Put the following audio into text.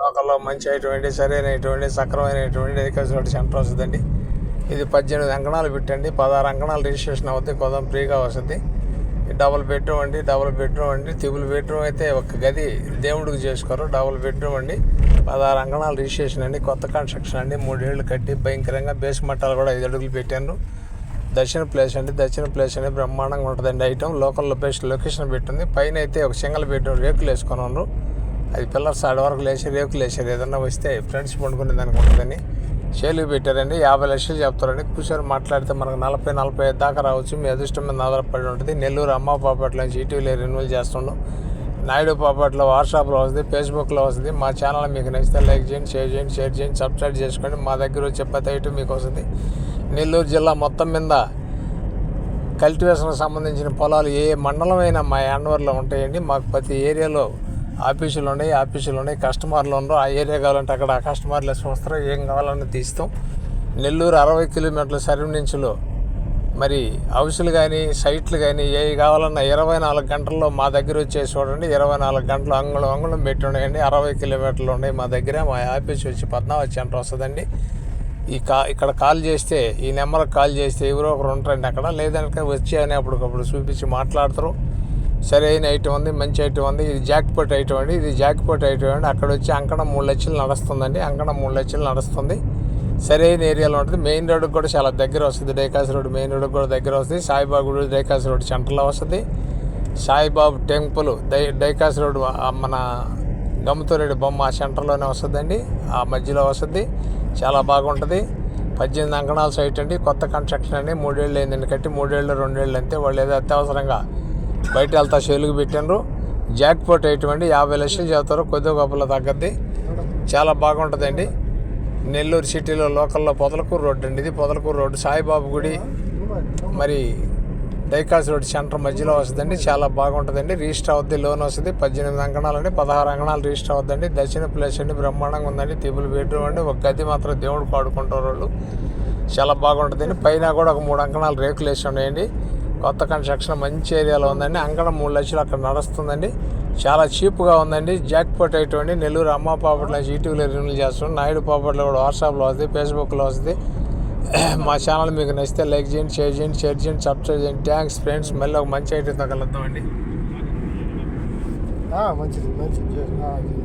లోకల్లో మంచి అయినటువంటి సరైనటువంటి సక్రమైనటువంటి డైకాసిడ్ సెంటర్ వస్తుందండి. ఇది 18 అంకణాలు పెట్టండి, 16 అంకణాలు రిజిస్ట్రేషన్ అవుతుంది, కొంచెం ఫ్రీగా వస్తుంది. డబుల్ బెడ్రూమ్ అండి, ట్రిపుల్ బెడ్రూమ్ అయితే ఒక గది దేవుడికి చేసుకోరు. డబుల్ బెడ్రూమ్ అండి, 16 అంకణాలు రిజిస్ట్రేషన్ అండి, కొత్త కన్స్ట్రక్షన్ అండి, 3 ఏళ్ళు కట్టి భయంకరంగా బేస్ మట్టాలు కూడా 5 అడుగులు పెట్టాను. దర్శన ప్లేస్ అండి బ్రహ్మాండంగా ఉంటుందండి. ఐటమ్ లోకల్ లొకేషన్ పెట్టింది. పైన అయితే ఒక సింగిల్ బెడ్రూమ్ రేకులు వేసుకొని ఉన్నారు. అది పిల్లర్స్ ఆడ వరకు లేచి రేకులు వేసారు. ఏదన్నా వస్తే ఫ్రెండ్స్ పండుకునే దానికి ఉంటుందని షేలుకి పెట్టారండి. 50 లక్షలు చెప్తారండి. కూర్చొని మాట్లాడితే మనకు 40-45 దాకా రావచ్చు. మీ అదృష్టం మీద ఆధారపడి ఉంటుంది. నెల్లూరు అమ్మాపాపట్ల నుంచి ఈటీవీలో రెన్యూల్ చేస్తున్నాం. నాయుడు పాపట్లో వాట్సాప్లో వస్తుంది, ఫేస్బుక్లో వస్తుంది. మా ఛానల్ మీకు నచ్చితే లైక్ చేయండి, షేర్ చేయండి, సబ్స్క్రైబ్ చేసుకోండి. మా దగ్గర వచ్చే ప్రతి ఐటమ్ మీకు వస్తుంది. నెల్లూరు జిల్లా మొత్తం మీద కల్టివేషన్కి సంబంధించిన పొలాలు ఏ మండలమైనా మా హ్యాండ్ఓవర్లో ఉంటాయండి. మాకు ప్రతి ఏరియాలో ఆఫీసులు ఉన్నాయి, కస్టమర్లు ఉండరు. ఆ ఏరియా కావాలంటే అక్కడ ఆ కస్టమర్లు వస్తారు, ఏం కావాలన్నా తీస్తాం. నెల్లూరు 60 కిలోమీటర్ల సర్వీనించులో మరి హౌసులు కానీ సైట్లు కానీ ఏవి కావాలన్నా 24 గంటల్లో మా దగ్గర వచ్చేసి చూడండి. 24 గంటలు అంగుళం పెట్టి ఉన్నాయండి. 60 కిలోమీటర్లు ఉన్నాయి మా దగ్గర. మా ఆఫీస్ వచ్చి 14 సెంటర్ వస్తుందండి. ఇక్కడ కాల్ చేస్తే, ఈ నెంబర్కి కాల్ చేస్తే ఎవరో ఒకరు ఉంటారండి అక్కడ. లేదంటే వచ్చి అని అప్పటికప్పుడు చూపించి మాట్లాడతారు. సరైన ఐటమ్ ఉంది, మంచి ఐటమ్ ఉంది. ఇది జాక్పాట్ ఐటమ్ అండి. అక్కడ వచ్చి అంకణం 3 లక్షలు నడుస్తుందండి. 3 లక్షలు నడుస్తుంది. సరైన ఏరియాలో ఉంటుంది. మెయిన్ రోడ్కి కూడా చాలా దగ్గర వస్తుంది. డైకాసి రోడ్ మెయిన్ రోడ్కి కూడా దగ్గర వస్తుంది. సాయిబాబా గుడి డైకాసి రోడ్ సెంటర్లో వస్తుంది. సాయిబాబా టెంపుల్ డైకాసి రోడ్ మన గమ్ముతోరెడ్డి బొమ్మ ఆ సెంటర్లోనే వస్తుందండి. ఆ మధ్యలో వస్తుంది. చాలా బాగుంటుంది. 18 అంకణాల సైట్ అండి. కొత్త కన్స్ట్రక్షన్ అండి. 3 ఏళ్ళు అయిందండి కట్టి. 3 ఏళ్ళు 2 ఏళ్ళు అంతే. వాళ్ళు ఏదో అత్యవసరంగా బయట వెళ్తా షేలుకు పెట్టినారు. జాక్పాట్ ఐటమ్ అండి. 50 లక్షలు చెబుతారు. కొద్దిగా గొప్పలో తగ్గద్ది. చాలా బాగుంటుందండి. నెల్లూరు సిటీలో లోకల్లో పొదలకూరు రోడ్డు అండి. ఇది పొదలకూరు రోడ్డు సాయిబాబు గుడి మరి డైకాసి రోడ్ సెంటర్ మధ్యలో వస్తుందండి. చాలా బాగుంటుందండి. రిజిస్టర్ అవుద్ది, లోన్ వస్తుంది. 18 అంకణాలు అండి, 16 అంకణాలు రిజిస్టర్ అవుద్దండి. దర్శన ప్లేస్ అండి, బ్రహ్మాండంగా ఉందండి. ట్రిపుల్ బెడ్రూమ్ అండి. ఒక గది మాత్రం దేవుడు పాడుకుంటారు వాళ్ళు. చాలా బాగుంటుందండి. పైన కూడా ఒక 3 అంకణాలు రేకులు వేసి ఉన్నాయండి. కొత్త కన్స్ట్రక్షన్ మంచి ఏరియాలో ఉందండి. అంకణం 3 లక్షలు అక్కడ నడుస్తుందండి. చాలా చీప్గా ఉందండి. జాక్పాట్ ఐటమ్ అండి. నెల్లూరు అమ్మాపాపట్ల నుంచి ఈటీవీలో రెన్యూల్ చేస్తున్నాం. నాయుడు పాపట్లో కూడా వాట్సాప్లో వస్తుంది, ఫేస్బుక్లో వస్తుంది. మా ఛానల్ మీకు నచ్చితే లైక్ చేయండి, షేర్ చేయండి, సబ్స్క్రైబ్ చేయండి. Thanks friends. మళ్ళీ ఒక మంచి ఐటమ్ తగలుద్దామండి. మంచిది